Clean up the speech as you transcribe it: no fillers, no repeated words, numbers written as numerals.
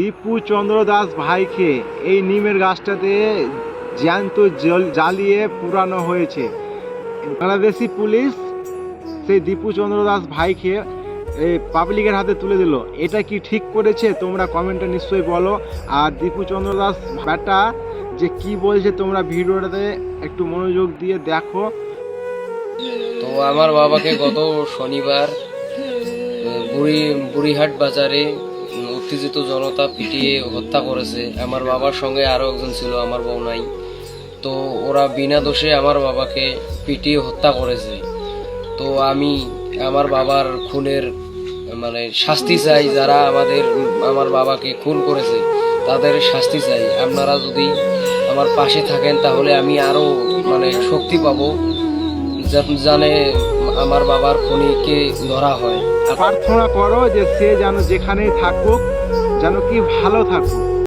দীপু চন্দ্র দাস ভাইকে এই নিমের গাছটাতে জ্যান্ত জ্বালিয়ে পুরানো হয়েছে। বাংলাদেশি পুলিশ সেই দীপু চন্দ্র দাস ভাইকে পাবলিকের হাতে তুলে দিল। এটা কি ঠিক করেছে? তোমরা কমেন্টে নিশ্চয়ই বলো। আর দীপু চন্দ্র দাস ব্যাটা যে কি বলছে তোমরা ভিডিওটাতে একটু মনোযোগ দিয়ে দেখো। তো আমার বাবাকে গত শনিবার বুড়িহাট বাজারে উত্তেজিত জনতা পিটিয়ে হত্যা করেছে। আমার বাবার সঙ্গে আরো একজন ছিল, আমার বউ নাই। তো ওরা বিনা দোষে আমার বাবাকে পিটিয়ে হত্যা করেছে। তো আমি আমার বাবার খুনের শাস্তি চাই। যারা আমার বাবাকে খুন করেছে তাদের শাস্তি চাই। আপনারা যদি আমার পাশে থাকেন তাহলে আমি আরো শক্তি পাবো, জানে আমার বাবার খুনিকে ধরা হয়। প্রার্থনা করো যে সে যেন যেখানেই থাকুক যেন কি ভালো থাকুক।